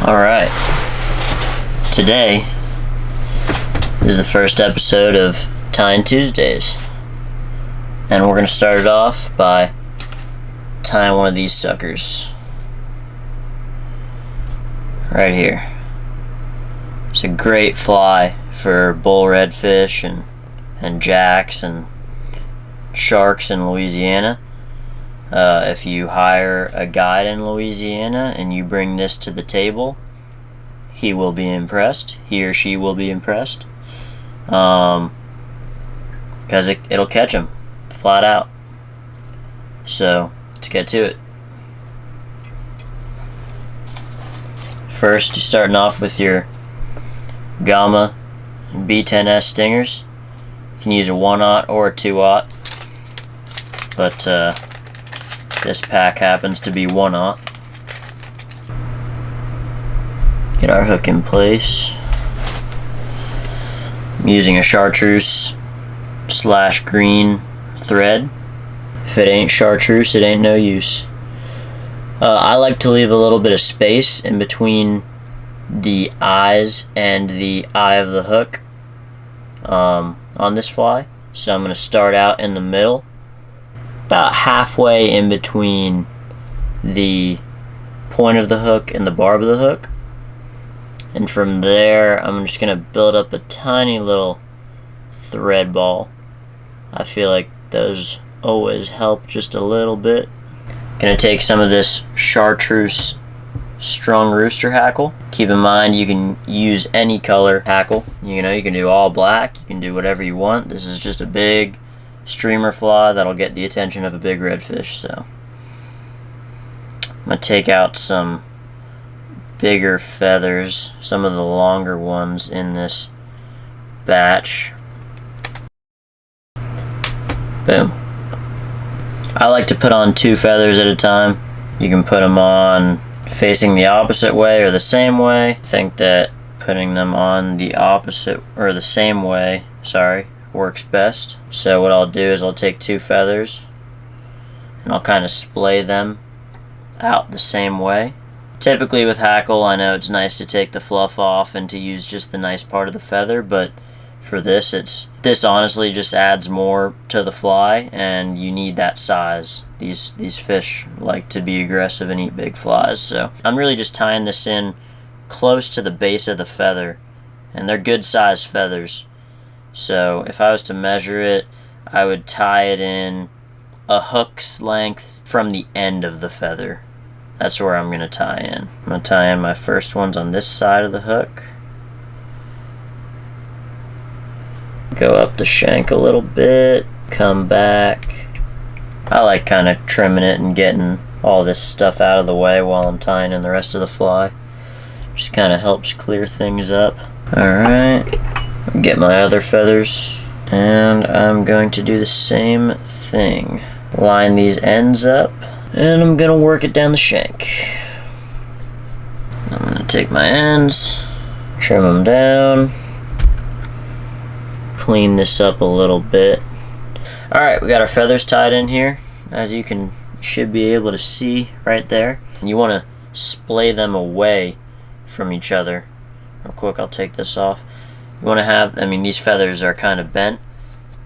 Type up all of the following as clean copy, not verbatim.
Alright, today is the first episode of Tyin Tuesdays, and we're going to start it off by tying one of these suckers right here. It's a great fly for bull redfish and jacks and sharks in Louisiana. If you hire a guide in Louisiana and you bring this to the table, he will be impressed. He or she will be impressed. Because it'll catch him flat out. So, let's get to it. First, you're starting off with your Gamma B10S stingers. You can use a 1/0 or a 2/0, but this pack happens to be 1/0. Get our hook in place. I'm using a chartreuse / green thread. If it ain't chartreuse, it ain't no use. I like to leave a little bit of space in between the eyes and the eye of the hook on this fly. So I'm going to start out in the middle, about halfway in between the point of the hook and the barb of the hook, and from there I'm just going to build up a tiny little thread ball. I feel like those always help just a little bit. Going to take some of this chartreuse strung rooster hackle. Keep in mind you can use any color hackle. You can do all black, you can do whatever you want. This is just a big streamer fly that'll get the attention of a big redfish. So I'm going to take out some bigger feathers, some of the longer ones in this batch. Boom. I like to put on 2 feathers at a time. You can put them on facing the opposite way or the same way. I think that putting them on the opposite or the same way, works best. So what I'll do is I'll take 2 feathers and I'll kind of splay them out the same way. Typically with hackle, I know it's nice to take the fluff off and to use just the nice part of the feather, but for this honestly just adds more to the fly, and you need that size. These fish like to be aggressive and eat big flies, so I'm really just tying this in close to the base of the feather, and they're good sized feathers. So if I was to measure it, I would tie it in a hook's length from the end of the feather. That's where I'm going to tie in. I'm going to tie in my first ones on this side of the hook. Go up the shank a little bit, come back. I like kind of trimming it and getting all this stuff out of the way while I'm tying in the rest of the fly. Just kind of helps clear things up. Alright. Get my other feathers, and I'm going to do the same thing. Line these ends up, and I'm going to work it down the shank. I'm going to take my ends, trim them down, clean this up a little bit. Alright, we got our feathers tied in here, as you should be able to see right there. And you want to splay them away from each other. Real quick, I'll take this off. You want to have, these feathers are kind of bent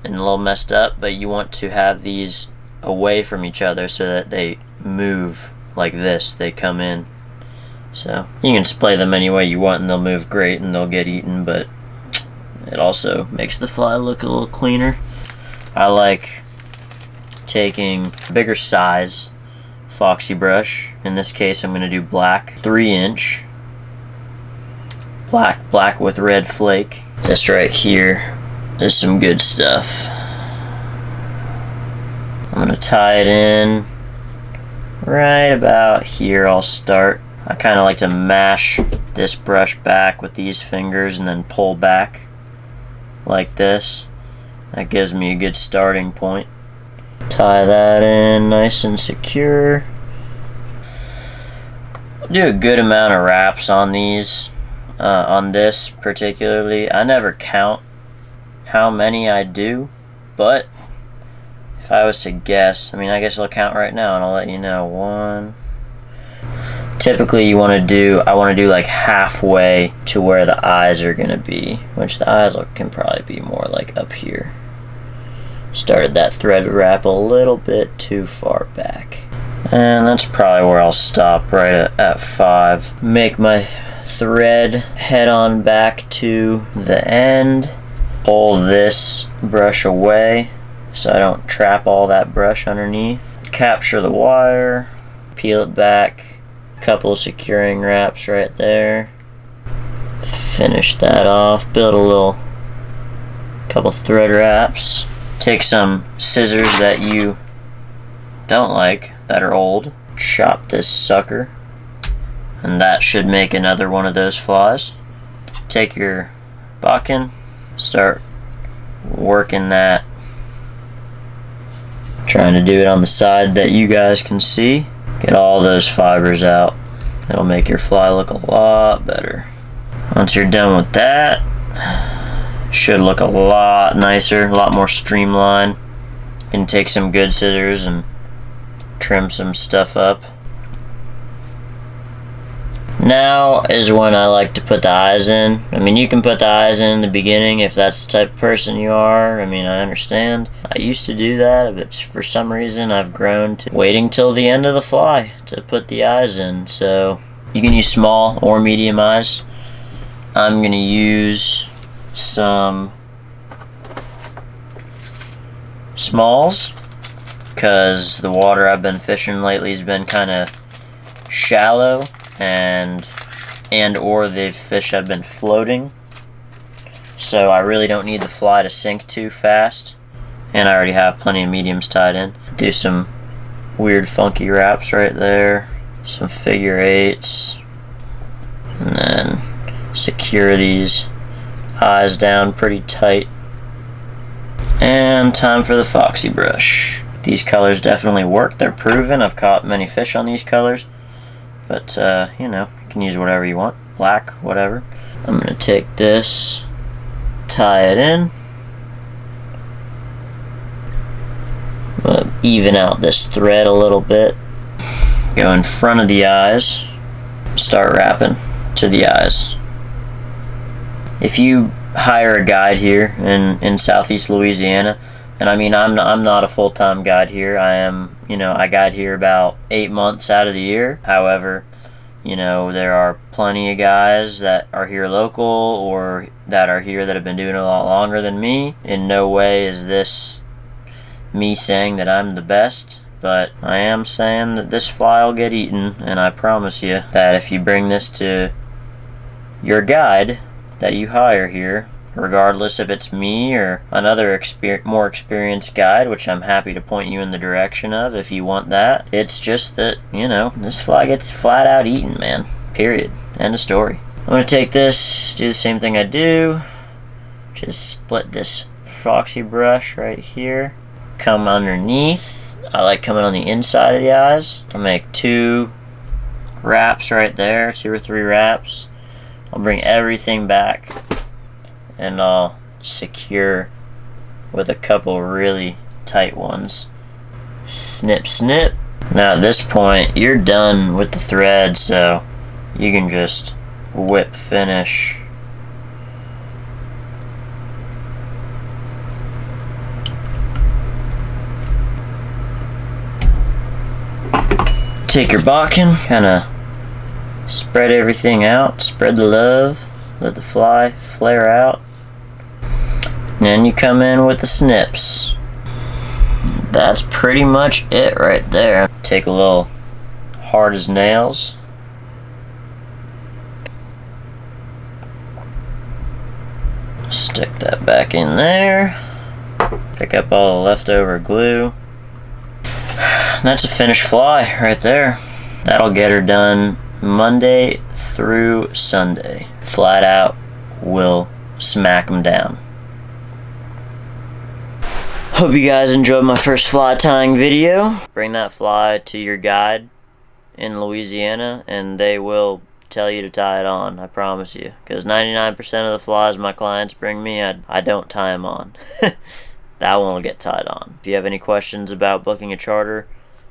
and a little messed up, but you want to have these away from each other so that they move like this. They come in. So you can splay them any way you want and they'll move great and they'll get eaten, but it also makes the fly look a little cleaner. I like taking bigger size foxy brush. In this case I'm going to do black 3-inch. Black with red flake. This right here is some good stuff. I'm going to tie it in right about here. I'll start. I kind of like to mash this brush back with these fingers and then pull back like this. That gives me a good starting point. Tie that in nice and secure. I'll do a good amount of wraps on these. On this particularly, I never count how many I do, but if I was to guess, I guess I'll count right now and I'll let you know. 1, typically I want to do like halfway to where the eyes are going to be, which the eyes can probably be more like up here. Started that thread wrap a little bit too far back. And that's probably where I'll stop, right at 5. Make my thread head on back to the end. Pull this brush away so I don't trap all that brush underneath. Capture the wire, peel it back, couple securing wraps right there. Finish that off, build a couple thread wraps. Take some scissors that you don't like, that are old, chop this sucker, and that should make another one of those flies. Take your bodkin, start working that, trying to do it on the side that you guys can see. Get all those fibers out. It'll make your fly look a lot better. Once you're done with that, should look a lot nicer, a lot more streamlined. You can take some good scissors and trim some stuff up. Now is when I like to put the eyes in. I mean, you can put the eyes in the beginning if that's the type of person you are. I mean, I understand. I used to do that, but for some reason I've grown to waiting till the end of the fly to put the eyes in. So you can use small or medium eyes. I'm gonna use some smalls because the water I've been fishing lately has been kind of shallow, and or the fish have been floating, so I really don't need the fly to sink too fast, and I already have plenty of mediums tied in. Do some weird funky wraps right there, some figure 8s, and then secure these eyes down pretty tight. And time for the Foxy brush. These colors definitely work, they're proven. I've caught many fish on these colors, but you know, you can use whatever you want, black, whatever. I'm gonna take this, tie it in, even out this thread a little bit, go in front of the eyes, start wrapping to the eyes. If you hire a guide here in Southeast Louisiana, and I mean, I'm not a full-time guide here. I am, you know, I guide here about 8 months out of the year. However, you know, there are plenty of guys that are here local or that are here that have been doing it a lot longer than me. In no way is this me saying that I'm the best, but I am saying that this fly will get eaten, and I promise you that if you bring this to your guide that you hire here, regardless if it's me or another more experienced guide, which I'm happy to point you in the direction of if you want that. It's just that, you know, this fly gets flat out eaten, man. Period. End of story. I'm going to take this, do the same thing I do. Just split this Foxy brush right here. Come underneath. I like coming on the inside of the eyes. I'll make 2 wraps right there, 2 or 3 wraps. I'll bring everything back and I'll secure with a couple really tight ones. Snip, snip. Now at this point, you're done with the thread, so you can just whip finish. Take your bodkin, kind of spread everything out, spread the love, let the fly flare out, and then you come in with the snips. That's pretty much it right there. Take a little hard as nails, stick that back in there, pick up all the leftover glue. That's a finished fly right there. That'll get her done Monday through Sunday. Flat out will smack them down. Hope you guys enjoyed my first fly tying video. Bring that fly to your guide in Louisiana and they will tell you to tie it on, I promise you. Because 99% of the flies my clients bring me, I don't tie them on. That one will get tied on. If you have any questions about booking a charter,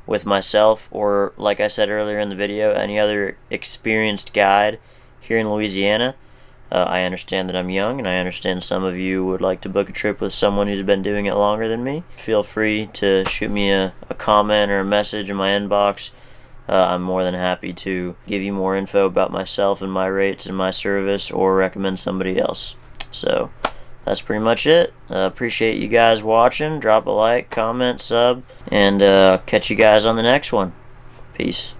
with myself, or like I said earlier in the video, any other experienced guide here in Louisiana. I understand that I'm young, and I understand some of you would like to book a trip with someone who's been doing it longer than me. Feel free to shoot me a comment or a message in my inbox. I'm more than happy to give you more info about myself and my rates and my service, or recommend somebody else. So that's pretty much it. Appreciate you guys watching. Drop a like, comment, sub, and catch you guys on the next one. Peace.